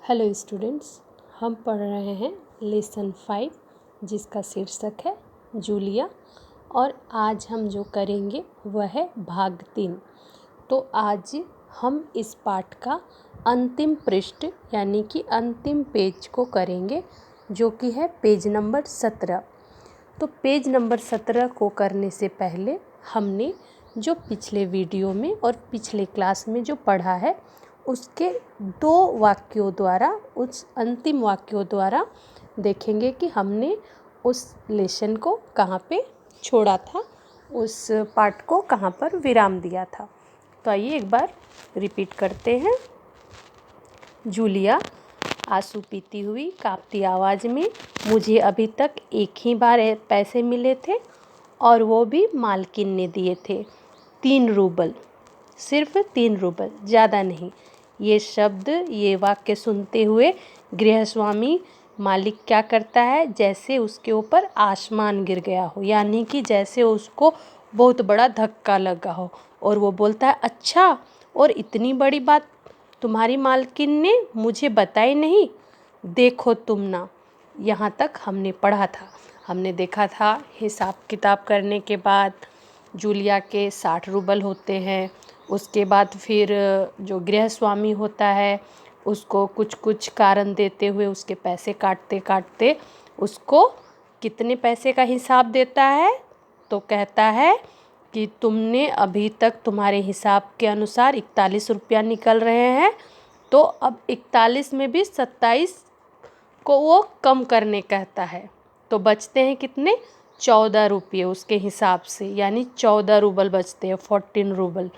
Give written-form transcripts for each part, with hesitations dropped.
Hello students, हम पढ़ रहे हैं लेसन 5 जिसका शीर्षक है जूलिया। और आज हम जो करेंगे वह है भाग 3। तो आज हम इस पाठ का अंतिम पृष्ठ यानी कि अंतिम पेज को करेंगे, जो कि है पेज नंबर 17। तो पेज नंबर 17 को करने से पहले हमने जो पिछले वीडियो में और पिछले क्लास में जो पढ़ा है उसके 2 वाक्यों द्वारा, उस अंतिम वाक्यों द्वारा देखेंगे कि हमने उस लेसन को कहाँ पे छोड़ा था, उस पाठ को कहाँ पर विराम दिया था। तो आइए एक बार रिपीट करते हैं। जूलिया आंसू पीती हुई कांपती आवाज़ में, मुझे अभी तक एक ही बार पैसे मिले थे और वो भी मालकिन ने दिए थे। 3 रूबल, सिर्फ 3 रूबल, ज़्यादा नहीं। ये शब्द, ये वाक्य सुनते हुए गृहस्वामी मालिक क्या करता है, जैसे उसके ऊपर आसमान गिर गया हो, यानी कि जैसे उसको बहुत बड़ा धक्का लगा हो। और वो बोलता है, अच्छा, और इतनी बड़ी बात तुम्हारी मालकिन ने मुझे बताई नहीं। देखो तुम ना, यहाँ तक हमने पढ़ा था, हमने देखा था हिसाब किताब करने के बाद जूलिया के 60 रूबल होते हैं। उसके बाद फिर जो गृहस्वामी होता है उसको कुछ कुछ कारण देते हुए उसके पैसे काटते काटते उसको कितने पैसे का हिसाब देता है। तो कहता है कि तुमने अभी तक, तुम्हारे हिसाब के अनुसार 41 रुपया निकल रहे हैं, तो अब 41 में भी 27 को वो कम करने कहता है। तो बचते हैं कितने, 14 रुपये उसके हिसाब से, यानी 14 रूबल बचते हैं, 14 रूबल।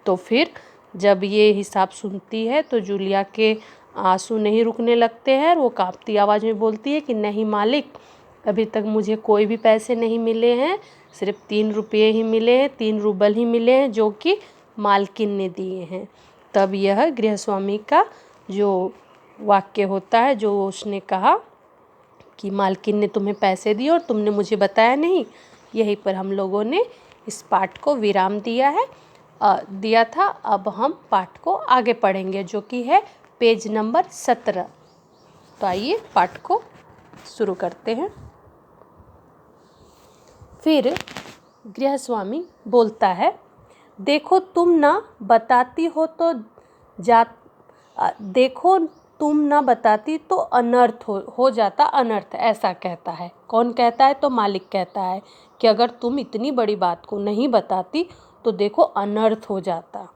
तो फिर जब ये हिसाब सुनती है तो जूलिया के आंसू नहीं रुकने लगते हैं। वो कांपती आवाज़ में बोलती है कि नहीं मालिक, अभी तक मुझे कोई भी पैसे नहीं मिले हैं, सिर्फ 3 रुपये ही मिले हैं, 3 रूबल ही मिले हैं, जो कि मालकिन ने दिए हैं। तब यह गृहस्वामी का जो वाक्य होता है, जो उसने कहा कि मालकिन ने तुम्हें पैसे दिए और तुमने मुझे बताया नहीं, यहीं पर हम लोगों ने इस पाठ को विराम दिया था। अब हम पाठ को आगे पढ़ेंगे, जो कि है पेज नंबर 17। तो आइए पाठ को शुरू करते हैं। फिर गृहस्वामी बोलता है, देखो तुम ना बताती हो तो देखो तुम ना बताती तो अनर्थ हो जाता, अनर्थ, ऐसा कहता है। कौन कहता है? तो मालिक कहता है कि अगर तुम इतनी बड़ी बात को नहीं बताती तो देखो अनर्थ हो जाता।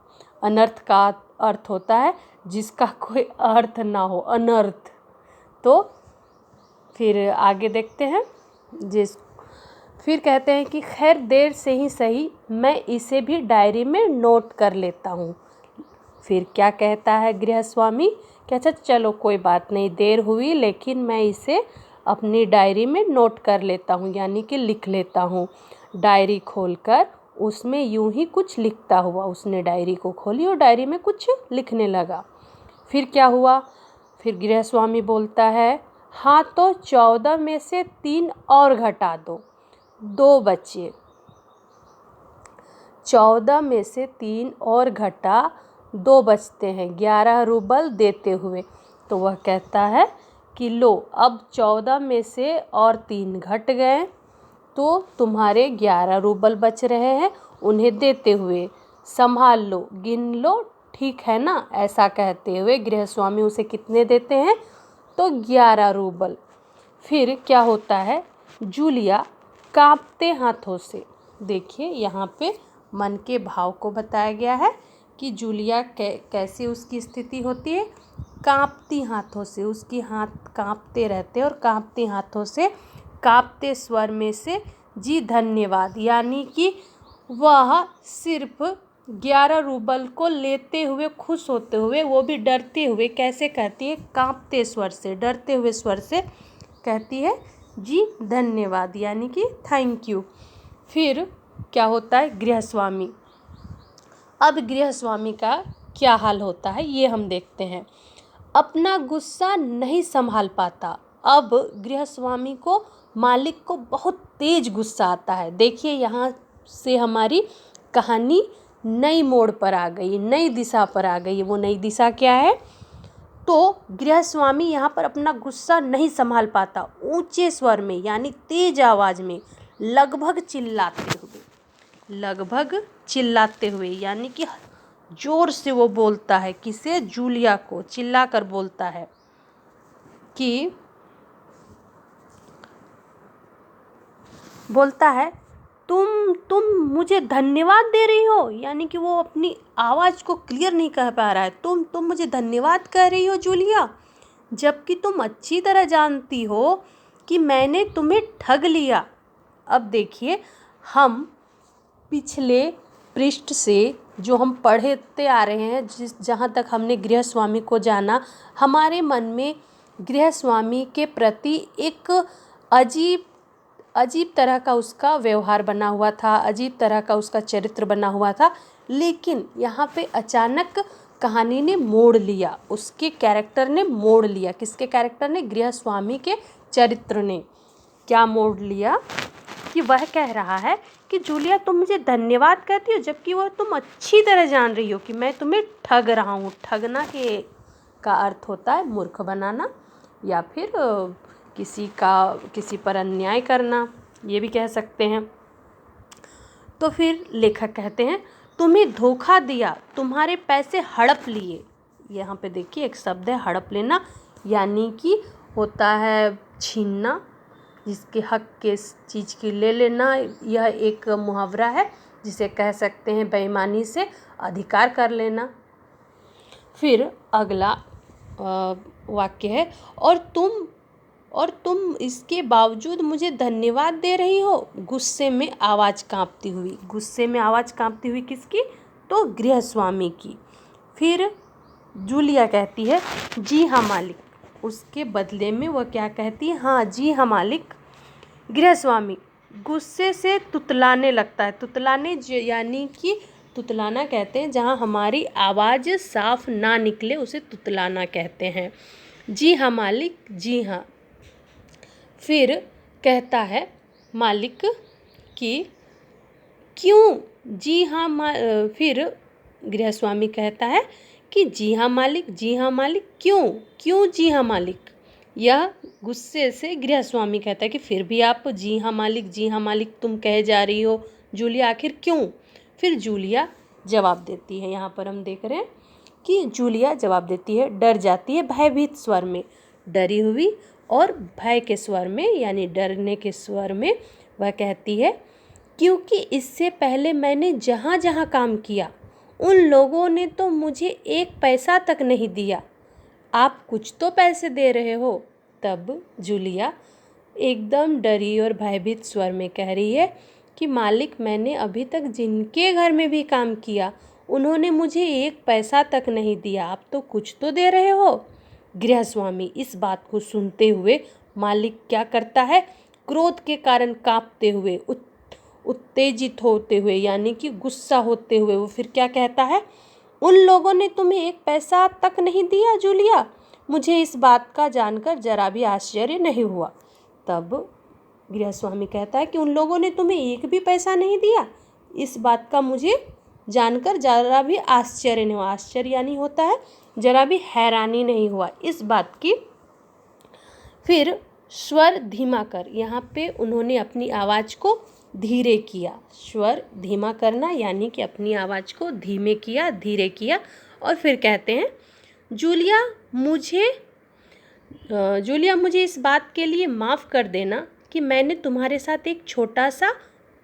अनर्थ का अर्थ होता है जिसका कोई अर्थ ना हो, अनर्थ। तो फिर आगे देखते हैं। फिर कहते हैं कि खैर देर से ही सही, मैं इसे भी डायरी में नोट कर लेता हूँ। फिर क्या कहता है गृहस्वामी कि अच्छा चलो कोई बात नहीं, देर हुई, लेकिन मैं इसे अपनी डायरी में नोट कर लेता हूँ, यानी कि लिख लेता हूँ। डायरी खोलकर उसमें यूं ही कुछ लिखता हुआ, उसने डायरी को खोली और डायरी में कुछ लिखने लगा। फिर क्या हुआ? फिर गृहस्वामी बोलता है, हाँ तो 14 में से 3 और घटा दो, 2 बचे। 14 में से 3 और घटा 2 बचते हैं, 11 रूबल देते हुए। तो वह कहता है कि लो, अब 14 में से और 3 घट गए तो तुम्हारे 11 रूबल बच रहे हैं, उन्हें देते हुए संभाल लो, गिन लो, ठीक है ना, ऐसा कहते हुए गृहस्वामी उसे कितने देते हैं? तो 11 रूबल। फिर क्या होता है? जूलिया कांपते हाथों से, देखिए यहाँ पे मन के भाव को बताया गया है कि जूलिया कैसी उसकी स्थिति होती है। कांपती हाथों से, उसकी हाथ कांपते रहते हैं और कांपते हाथों से, कांपते स्वर में से, जी धन्यवाद, यानी कि वह सिर्फ 11 रूबल को लेते हुए खुश होते हुए, वो भी डरते हुए, कैसे कहती है? कांपते स्वर से, डरते हुए स्वर से कहती है जी धन्यवाद, यानी कि थैंक यू। फिर क्या होता है? गृहस्वामी, अब गृहस्वामी का क्या हाल होता है ये हम देखते हैं। अपना गुस्सा नहीं संभाल पाता। अब गृहस्वामी को, मालिक को बहुत तेज गुस्सा आता है। देखिए यहाँ से हमारी कहानी नई मोड़ पर आ गई, नई दिशा पर आ गई। वो नई दिशा क्या है? तो गृहस्वामी यहाँ पर अपना गुस्सा नहीं संभाल पाता, ऊंचे स्वर में यानी तेज आवाज में लगभग चिल्लाते हुए यानी कि जोर से वो बोलता है, किसे, जूलिया को चिल्लाकर बोलता है कि तुम मुझे धन्यवाद दे रही हो, यानी कि वो अपनी आवाज़ को क्लियर नहीं कह पा रहा है। तुम मुझे धन्यवाद कह रही हो जूलिया, जबकि तुम अच्छी तरह जानती हो कि मैंने तुम्हें ठग लिया। अब देखिए, हम पिछले पृष्ठ से जो हम पढ़ते आ रहे हैं, जहाँ तक हमने गृहस्वामी को जाना, हमारे मन में गृहस्वामी के प्रति एक अजीब तरह का उसका व्यवहार बना हुआ था, अजीब तरह का उसका चरित्र बना हुआ था। लेकिन यहाँ पे अचानक कहानी ने मोड़ लिया, उसके कैरेक्टर ने मोड़ लिया। किसके कैरेक्टर ने? गृहस्वामी के चरित्र ने। क्या मोड़ लिया? कि वह कह रहा है कि जूलिया तुम मुझे धन्यवाद कहती हो, जबकि वह तुम अच्छी तरह जान रही हो कि मैं तुम्हें ठग रहा हूँ। ठगना का अर्थ होता है मूर्ख बनाना, या फिर किसी पर अन्याय करना, ये भी कह सकते हैं। तो फिर लेखक कहते हैं तुम्हें धोखा दिया, तुम्हारे पैसे हड़प लिए। यहाँ पे देखिए एक शब्द है हड़प लेना, यानी कि होता है छीनना, जिसके हक के चीज़ की ले लेना। यह एक मुहावरा है जिसे कह सकते हैं बेईमानी से अधिकार कर लेना। फिर अगला वाक्य है और तुम इसके बावजूद मुझे धन्यवाद दे रही हो, गुस्से में आवाज़ कांपती हुई किसकी? तो गृहस्वामी की। फिर जूलिया कहती है जी हाँ मालिक। उसके बदले में वह क्या कहती है? हाँ जी हाँ मालिक। गृहस्वामी गुस्से से तुतलाने लगता है। तुतलाने यानी कि तुतलाना कहते हैं जहाँ हमारी आवाज़ साफ ना निकले, उसे तुतलाना कहते हैं। जी हाँ मालिक, जी हाँ। फिर कहता है मालिक कि क्यों जी हाँ फिर गृहस्वामी कहता है कि जी हाँ मालिक, क्यों जी हाँ मालिक। यह गुस्से से गृहस्वामी कहता है कि फिर भी आप जी हाँ मालिक तुम कहे जा रही हो जूलिया, आखिर क्यों? फिर जूलिया जवाब देती है। यहाँ पर हम देख रहे हैं कि जूलिया जवाब देती है, डर जाती है भयभीत स्वर में, डरी हुई और भय के स्वर में, यानी डरने के स्वर में वह कहती है क्योंकि इससे पहले मैंने जहाँ जहाँ काम किया उन लोगों ने तो मुझे एक पैसा तक नहीं दिया, आप कुछ तो पैसे दे रहे हो। तब जूलिया एकदम डरी और भयभीत स्वर में कह रही है कि मालिक मैंने अभी तक जिनके घर में भी काम किया उन्होंने मुझे एक पैसा तक नहीं दिया, आप तो कुछ तो दे रहे हो। गृहस्वामी इस बात को सुनते हुए मालिक क्या करता है? क्रोध के कारण कांपते हुए, उत्तेजित होते हुए, यानी कि गुस्सा होते हुए वो फिर क्या कहता है? उन लोगों ने तुम्हें एक पैसा तक नहीं दिया जूलिया, मुझे इस बात का जानकर जरा भी आश्चर्य नहीं हुआ। तब गृहस्वामी कहता है कि उन लोगों ने तुम्हें एक भी पैसा नहीं दिया, इस बात का मुझे जानकर जरा भी आश्चर्य नहीं हुआ। आश्चर्य यानी होता है जरा भी हैरानी नहीं हुआ इस बात की। फिर स्वर धीमा कर, यहाँ पे उन्होंने अपनी आवाज़ को धीरे किया। स्वर धीमा करना यानी कि अपनी आवाज़ को धीमे किया, धीरे किया। और फिर कहते हैं जूलिया मुझे इस बात के लिए माफ़ कर देना कि मैंने तुम्हारे साथ एक छोटा सा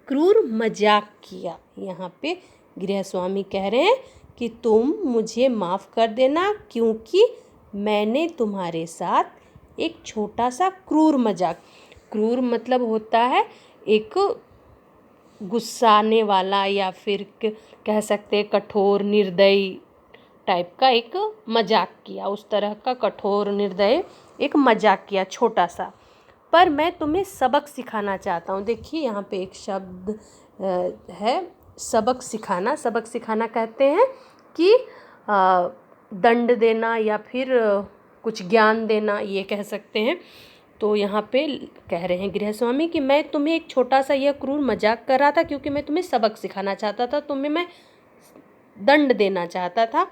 क्रूर मजाक किया। यहाँ पे गृहस्वामी कह रहे हैं कि तुम मुझे माफ़ कर देना क्योंकि मैंने तुम्हारे साथ एक छोटा सा क्रूर मजाक, क्रूर मतलब होता है एक गुस्साने वाला या फिर कह सकते हैं कठोर निर्दयी टाइप का एक मजाक किया, उस तरह का कठोर निर्दयी एक मजाक किया छोटा सा। पर मैं तुम्हें सबक सिखाना चाहता हूँ। देखिए यहाँ पे एक शब्द है सबक सिखाना। सबक सिखाना कहते हैं कि दंड देना या फिर कुछ ज्ञान देना, ये कह सकते हैं। तो यहाँ पे कह रहे हैं गृहस्वामी कि मैं तुम्हें एक छोटा सा यह क्रूर मजाक कर रहा था क्योंकि मैं तुम्हें सबक सिखाना चाहता था, तुम्हें मैं दंड देना चाहता था।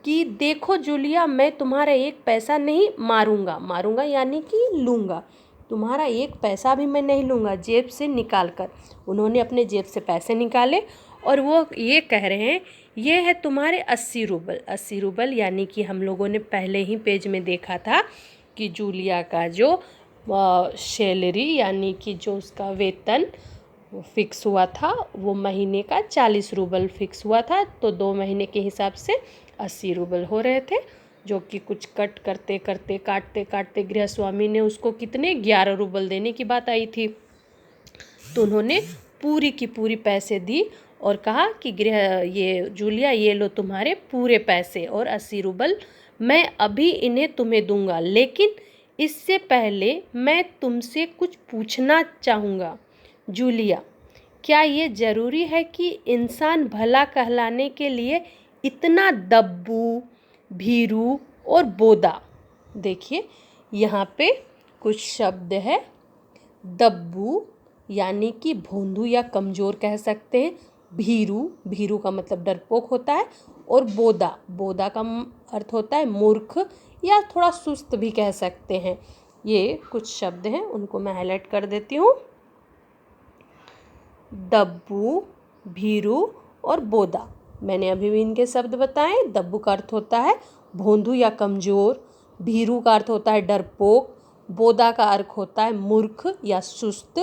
कि देखो जूलिया, मैं तुम्हारा एक पैसा नहीं मारूंगा यानी कि लूँगा, तुम्हारा एक पैसा भी मैं नहीं लूँगा जेब से निकाल कर। उन्होंने अपने जेब से पैसे निकाले और वो ये कह रहे हैं, ये है तुम्हारे 80 रूबल। 80 रूबल यानी कि हम लोगों ने पहले ही पेज में देखा था कि जूलिया का जो सैलरी यानी कि जो उसका वेतन फिक्स हुआ था वो महीने का 40 रूबल फिक्स हुआ था। तो 2 महीने के हिसाब से 80 रूबल हो रहे थे, जो कि कुछ कट करते करते काटते काटते गृहस्वामी ने उसको कितने 11 रूबल देने की बात आई थी। तो उन्होंने पूरी की पूरी पैसे दी और कहा कि ये जूलिया, ये लो तुम्हारे पूरे पैसे और 80 रूबल मैं अभी इन्हें तुम्हें दूंगा, लेकिन इससे पहले मैं तुमसे कुछ पूछना चाहूँगा। जूलिया, क्या ये ज़रूरी है कि इंसान भला कहलाने के लिए इतना दब्बू, भीरू और बोदा? देखिए यहाँ पे कुछ शब्द है। दब्बू यानी कि भोंदू या कमज़ोर कह सकते हैं। भीरू का मतलब डरपोक होता है। और बोदा का अर्थ होता है मूर्ख या थोड़ा सुस्त भी कह सकते हैं। ये कुछ शब्द हैं, उनको मैं हाईलाइट कर देती हूँ। दब्बू, भीरू और बोदा, मैंने अभी भी इनके शब्द बताए। दब्बू का अर्थ होता है भोंदू या कमज़ोर, भीरू का अर्थ होता है डरपोक, बोदा का अर्थ होता है मूर्ख या सुस्त।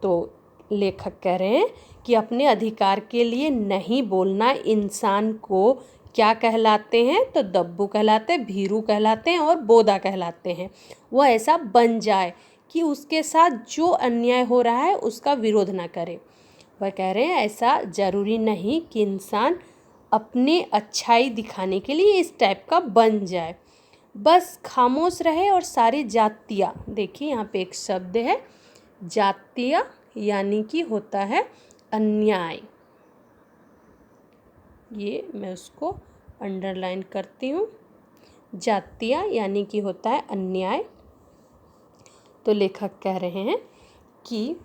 तो लेखक कह रहे हैं कि अपने अधिकार के लिए नहीं बोलना इंसान को क्या कहलाते हैं? तो दब्बू कहलाते हैं, भीरू कहलाते हैं और बोदा कहलाते हैं। वह ऐसा बन जाए कि उसके साथ जो अन्याय हो रहा है उसका विरोध ना करे। वह कह रहे हैं ऐसा ज़रूरी नहीं कि इंसान अपने अच्छाई दिखाने के लिए इस टाइप का बन जाए, बस खामोश रहे और सारी जातियाँ, देखिए यहाँ पे एक शब्द है जातियाँ यानी कि होता है अन्याय। ये मैं उसको अंडरलाइन करती हूँ। जातियाँ यानी कि होता है अन्याय। तो लेखक कह रहे हैं कि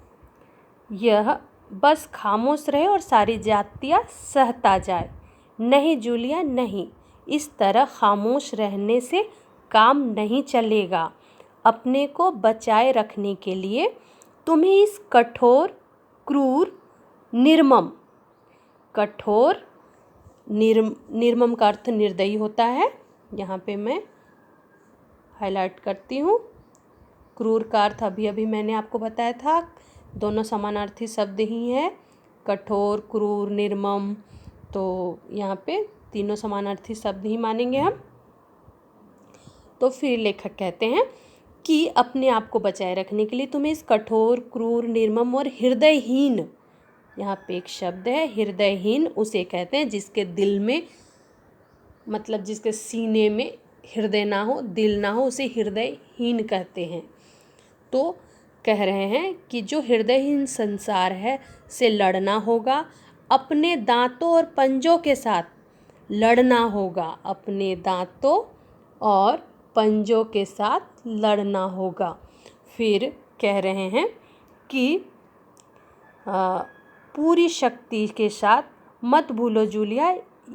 यह बस खामोश रहे और सारी जातियाँ सहता जाए। नहीं जूलिया, नहीं, इस तरह खामोश रहने से काम नहीं चलेगा। अपने को बचाए रखने के लिए तुम्हें इस कठोर, क्रूर, निर्मम निर्मम का अर्थ निर्दयी होता है, यहाँ पे मैं हाईलाइट करती हूँ। क्रूर का अर्थ अभी मैंने आपको बताया था, दोनों समानार्थी शब्द ही है, कठोर, क्रूर, निर्मम। तो यहाँ पे तीनों समानार्थी शब्द ही मानेंगे हम। तो फिर लेखक कहते हैं कि अपने आप को बचाए रखने के लिए तुम्हें इस कठोर, क्रूर, निर्मम और हृदयहीन, यहाँ पे एक शब्द है हृदयहीन, उसे कहते हैं जिसके दिल में, मतलब जिसके सीने में हृदय ना हो, दिल ना हो, उसे हृदयहीन कहते हैं। तो कह रहे हैं कि जो हृदयहीन संसार है से लड़ना होगा, अपने दांतों और पंजों के साथ लड़ना होगा, अपने दांतों और पंजों के साथ लड़ना होगा। फिर कह रहे हैं कि पूरी शक्ति के साथ मत भूलो जूलिया,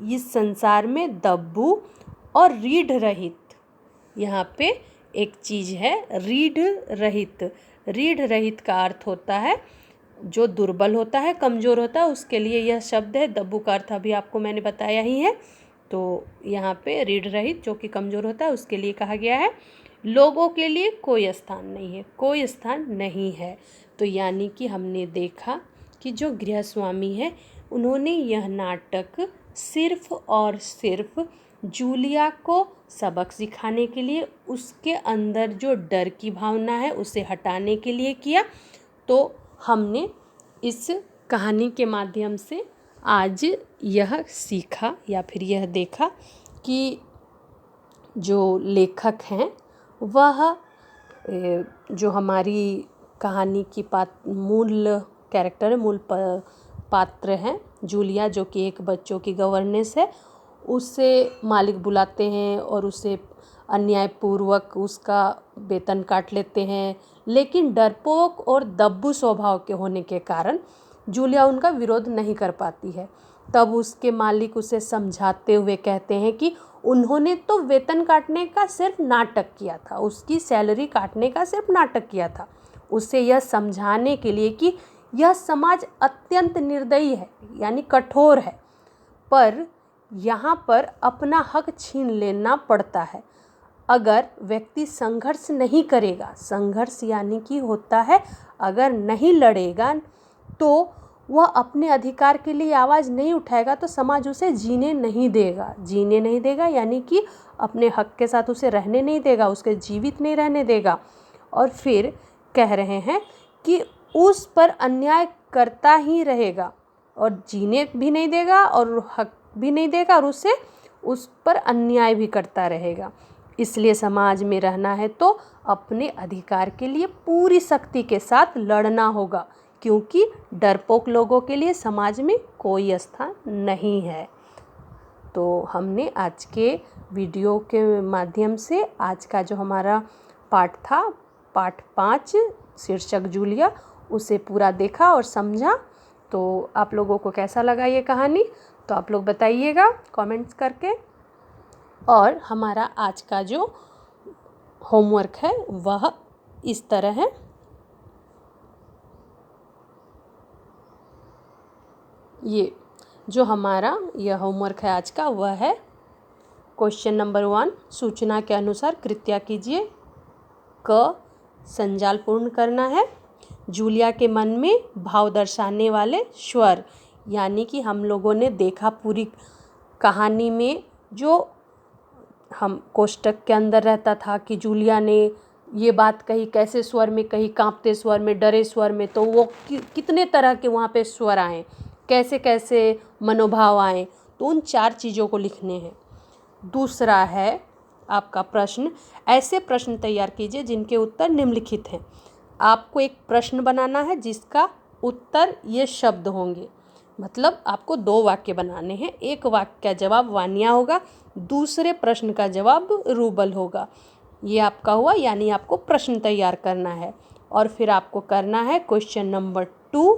इस संसार में दब्बू और रीढ़ रहित, यहाँ पे एक चीज़ है रीढ़ रहित। रीढ़ रहित का अर्थ होता है जो दुर्बल होता है, कमज़ोर होता है, उसके लिए यह शब्द है। दब्बू का अर्थ अभी आपको मैंने बताया ही है। तो यहाँ पे रीढ़ रहित जो कि कमज़ोर होता है उसके लिए कहा गया है। लोगों के लिए कोई स्थान नहीं है, कोई स्थान नहीं है। तो यानी कि हमने देखा कि जो गृहस्वामी है उन्होंने यह नाटक सिर्फ और सिर्फ जूलिया को सबक सिखाने के लिए, उसके अंदर जो डर की भावना है उसे हटाने के लिए किया। तो हमने इस कहानी के माध्यम से आज यह सीखा या फिर यह देखा कि जो लेखक हैं वह जो हमारी कहानी की मूल कैरेक्टर है, मूल पात्र हैं जूलिया, जो कि एक बच्चों की गवर्नेंस है, उसे मालिक बुलाते हैं और उसे अन्यायपूर्वक उसका वेतन काट लेते हैं। लेकिन डरपोक और दब्बू स्वभाव के होने के कारण जूलिया उनका विरोध नहीं कर पाती है। तब उसके मालिक उसे समझाते हुए कहते हैं कि उन्होंने तो वेतन काटने का सिर्फ नाटक किया था, उसकी सैलरी काटने का सिर्फ नाटक किया था, उसे यह समझाने के लिए कि यह समाज अत्यंत निर्दयी है, यानी कठोर है, पर यहाँ पर अपना हक छीन लेना पड़ता है। अगर व्यक्ति संघर्ष नहीं करेगा, संघर्ष यानी कि होता है अगर नहीं लड़ेगा तो वह अपने अधिकार के लिए आवाज़ नहीं उठाएगा तो समाज उसे जीने नहीं देगा, यानी कि अपने हक के साथ उसे रहने नहीं देगा, उसके जीवित नहीं रहने देगा। और फिर कह रहे हैं कि उस पर अन्याय करता ही रहेगा और जीने भी नहीं देगा और हक भी नहीं देगा और उस पर अन्याय भी करता रहेगा। इसलिए समाज में रहना है तो अपने अधिकार के लिए पूरी शक्ति के साथ लड़ना होगा, क्योंकि डरपोक लोगों के लिए समाज में कोई स्थान नहीं है। तो हमने आज के वीडियो के माध्यम से आज का जो हमारा पाठ था, पाठ 5 शीर्षक जूलिया, उसे पूरा देखा और समझा। तो आप लोगों को कैसा लगा ये कहानी, तो आप लोग बताइएगा कमेंट्स करके। और हमारा आज का जो होमवर्क है वह इस तरह है। ये जो हमारा यह होमवर्क है आज का वह है क्वेश्चन नंबर 1, सूचना के अनुसार कृत्या कीजिए। क, संजाल पूर्ण करना है। जूलिया के मन में भाव दर्शाने वाले स्वर, यानी कि हम लोगों ने देखा पूरी कहानी में जो हम कोष्टक के अंदर रहता था कि जूलिया ने ये बात कही, कैसे स्वर में कही, कांपते स्वर में, डरे स्वर में, तो वो कितने तरह के वहाँ पे स्वर आए, कैसे कैसे मनोभाव आए, तो उन 4 चीज़ों को लिखने हैं। दूसरा है आपका प्रश्न, ऐसे प्रश्न तैयार कीजिए जिनके उत्तर निम्नलिखित हैं। आपको एक प्रश्न बनाना है जिसका उत्तर ये शब्द होंगे, मतलब आपको 2 वाक्य बनाने हैं। एक वाक्य का जवाब वानिया होगा, दूसरे प्रश्न का जवाब रूबल होगा। ये आपका हुआ, यानी आपको प्रश्न तैयार करना है। और फिर आपको करना है क्वेश्चन नंबर 2।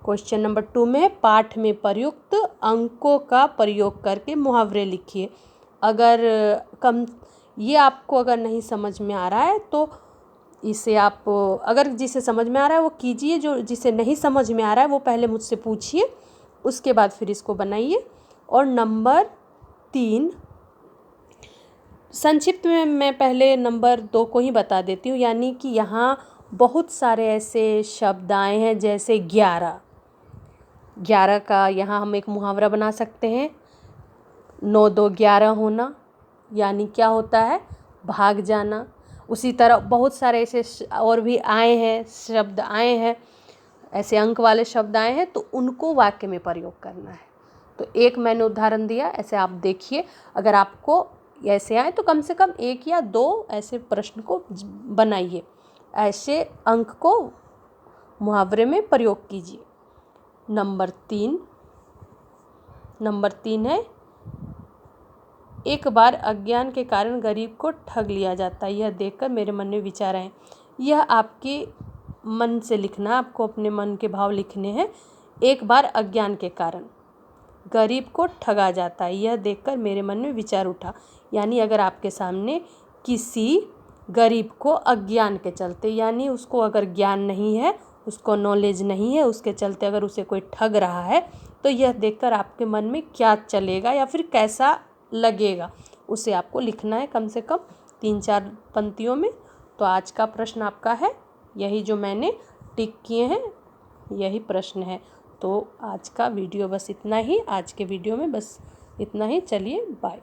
क्वेश्चन नंबर 2 में पाठ में प्रयुक्त अंकों का प्रयोग करके मुहावरे लिखिए। ये आपको अगर नहीं समझ में आ रहा है तो इसे आप, अगर जिसे समझ में आ रहा है वो कीजिए, जो जिसे नहीं समझ में आ रहा है वो पहले मुझसे पूछिए, उसके बाद फिर इसको बनाइए। और नंबर 3, संक्षिप्त में मैं पहले नंबर 2 को ही बता देती हूँ, यानी कि यहाँ बहुत सारे ऐसे शब्द आए हैं, जैसे 11 का यहाँ हम एक मुहावरा बना सकते हैं। 9 2 11 होना, यानी क्या होता है, भाग जाना। उसी तरह बहुत सारे ऐसे और भी आए हैं, शब्द आए हैं, ऐसे अंक वाले शब्द आए हैं, तो उनको वाक्य में प्रयोग करना है। तो एक मैंने उदाहरण दिया, ऐसे आप देखिए, अगर आपको ऐसे आए तो कम से कम 1 या 2 ऐसे प्रश्न को बनाइए, ऐसे अंक को मुहावरे में प्रयोग कीजिए। नंबर 3 है, एक बार अज्ञान के कारण गरीब को ठग लिया जाता है, यह देखकर मेरे मन में विचार आए। यह आपके मन से लिखना, आपको अपने मन के भाव लिखने हैं। एक बार अज्ञान के कारण गरीब को ठगा जाता है, यह देखकर मेरे मन में विचार उठा, यानी अगर आपके सामने किसी गरीब को अज्ञान के चलते, यानी उसको अगर ज्ञान नहीं है, उसको नॉलेज नहीं है, उसके चलते अगर उसे कोई ठग रहा है, तो यह देखकर आपके मन में क्या चलेगा या फिर कैसा लगेगा, उसे आपको लिखना है कम से कम 3-4 पंक्तियों में। तो आज का प्रश्न आपका है, यही जो मैंने टिक किए हैं यही प्रश्न है। तो आज का वीडियो बस इतना ही, आज के वीडियो में बस इतना ही। चलिए बाय।